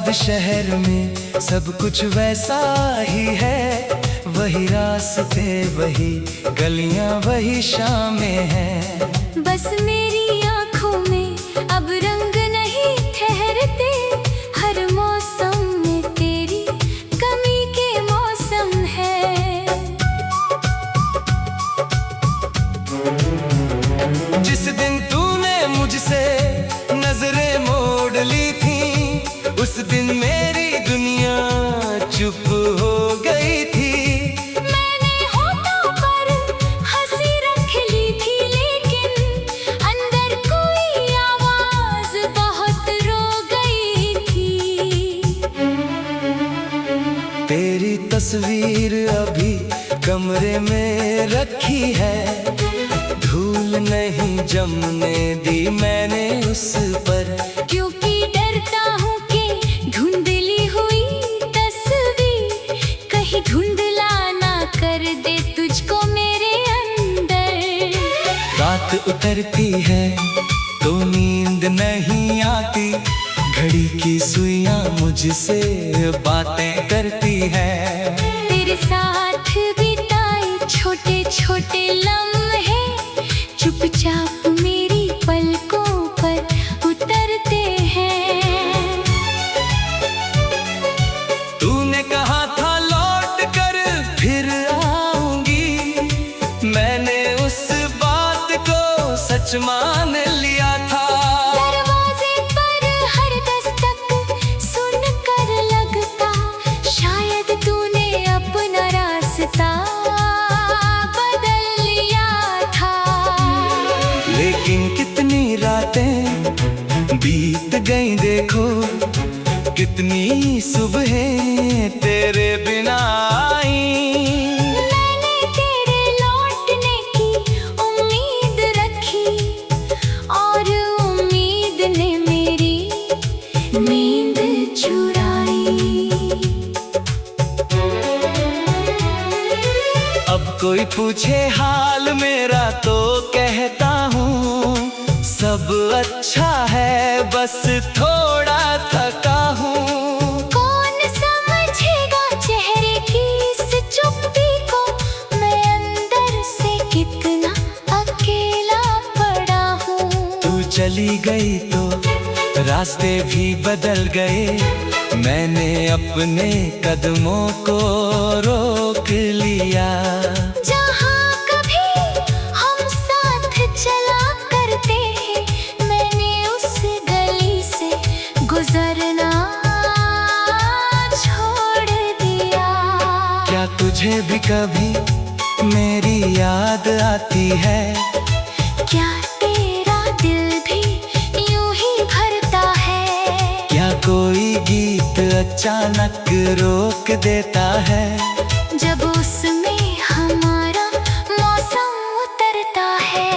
आबाद शहर में सब कुछ वैसा ही है, वही रास्ते वही गलियां वही शामें हैं। बस मेरी आँखों में अब रंग नहीं ठहरते, हर मौसम में तेरी कमी के मौसम है। जिस दिन तूने मुझसे नजरें मोड़ ली थी, उस दिन मेरी दुनिया चुप हो गई थी। मैंने होठों पर हंसी रख ली थी, लेकिन अंदर कोई आवाज बहुत रो गई थी। तेरी तस्वीर अभी कमरे में रखी है, धूल नहीं जमने दी मैंने उस पर। क्योंकि डरता हूँ कि धुंधली हुई तस्वीर कहीं धुंधला ना कर दे तुझको मेरे अंदर। रात उतरती है तो नींद नहीं आती, घड़ी की सुइयां मुझसे बातें करती है। तेरे साथ बिताए छोटे छोटे लम्हे चुपचाप मेरी पलकों पर उतरते हैं। तूने कहा था लौट कर फिर आऊंगी, मैंने उस बात को सच मान लिया था। दरवाजे पर हर दस्तक सुनकर लगता शायद तूने अपना रास्ता बदल लिया था। लेकिन कितनी रातें बीत गई देखो, कितनी सुबहें तेरे बिना आई। मैंने तेरे लौटने की उम्मीद रखी और उम्मीद ने मेरी नींद चुराई। अब कोई पूछे हाल मेरा तो कहता हूँ सब अच्छा है, बस थोड़ा थका हूँ। कौन समझेगा चेहरे की इस चुप्पी को, मैं अंदर से कितना अकेला पड़ा हूँ। तू चली गई तो रास्ते भी बदल गए, मैंने अपने कदमों को रोक लिया। जहाँ कभी हम साथ चला करते हैं, मैंने उस गली से गुजरना छोड़ दिया। क्या तुझे भी कभी मेरी याद आती है? क्या तेरा दिल भी यूं ही भरता है? क्या कोई गीत अचानक रोक देता है? जब उसमें हमारा मौसम उतरता है।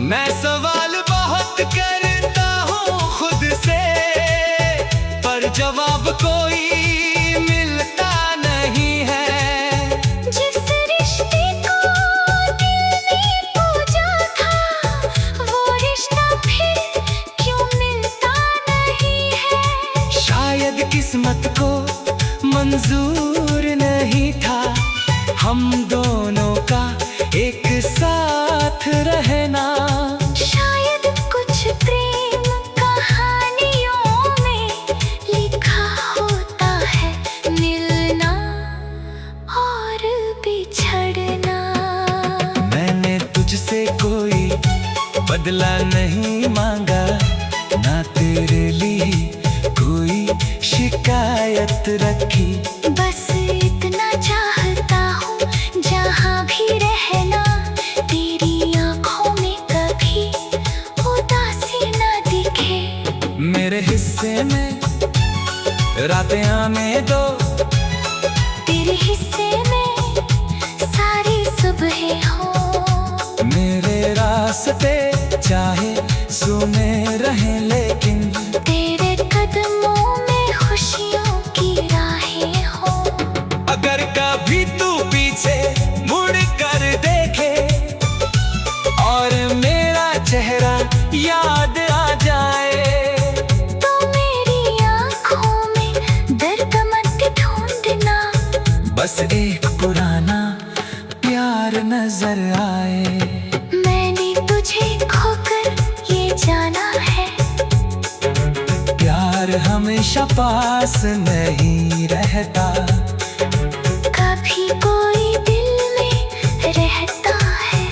मैं सवाल बहुत करता हूँ खुद से, पर जवाब कोई मिलता नहीं है। जिस रिश्ते को दिल ने पूजा था, वो रिश्ता फिर क्यों मिलता नहीं है? शायद किस्मत को मंजूर नहीं था हम दोनों का एक साथ रहना। शायद कुछ प्रेम कहानियों में लिखा होता है मिलना और बिछड़ना। मैंने तुझसे कोई बदला नहीं मांगा, ना तेरे लिए कोई शिकायत रखी। बस इतना चाहता हूँ जहाँ भी रहना, तेरी आँखों में कभी उदासी न दिखे। मेरे हिस्से में रातें आने दो, तेरे हिस्से में सारी सुबह हो। मेरे रास्ते चाहे सुने रहें, लेकिन तेरे कदमों में खुशियों की राहें हो। अगर कभी तू पीछे मुड़ कर देखे और मेरा चेहरा याद आ जाए। तो मेरी आंखों में दर्द मत ढूंढना, बस एक पुराना प्यार नजर आए। मैंने तुझे खोकर ये जाना है, प्यार हमेशा पास नहीं रहता, कभी कोई दिल में रहता है,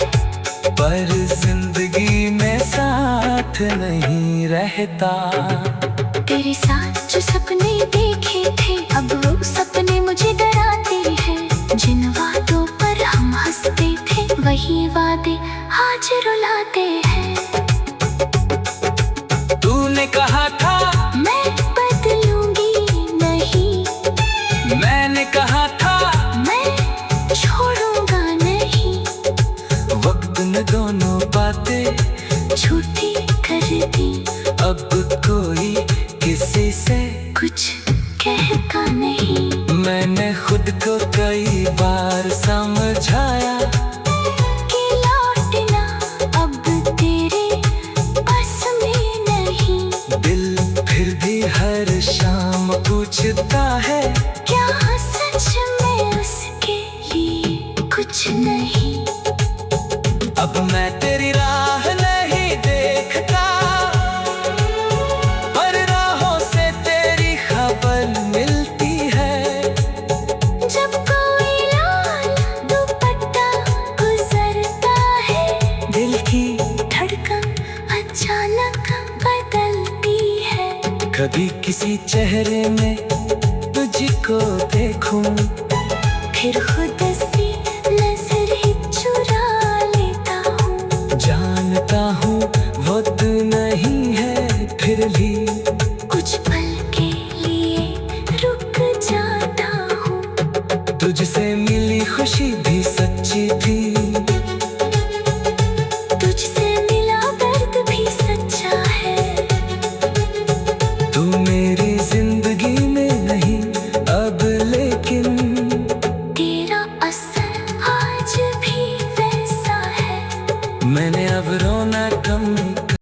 पर जिंदगी में साथ नहीं रहता। तेरे साथ जो सपने देखे थे, अब वो सपने मुझे डराते हैं। जिन वादों पर हम हंसते थे, वही वादे आज रुलाते हैं। तूने कहा था मैं बदलूंगी नहीं, मैंने कहा था मैं छोड़ूंगा नहीं। वक्त ने दोनों बातें झूठी कर दी, अब कोई किसी से कुछ कहता नहीं। मैंने खुद को कई बार समझाया कि लौटना अब तेरे बस में नहीं। दिल फिर भी हर शाम पूछता है, क्या सच में उसके लिए कुछ नहीं। अब मैं तेरी राह नहीं देखता, पर राहों से तेरी खबर मिलती है। जब कोई लाल दुपट्टा गुजरता है, दिल की धड़कन अचानक बदलती है। कभी किसी चेहरे में तुझको देखूं, फिर खुद से नजर ही चुरा लेता हूँ। जानता हूँ वो तू नहीं है, फिर भी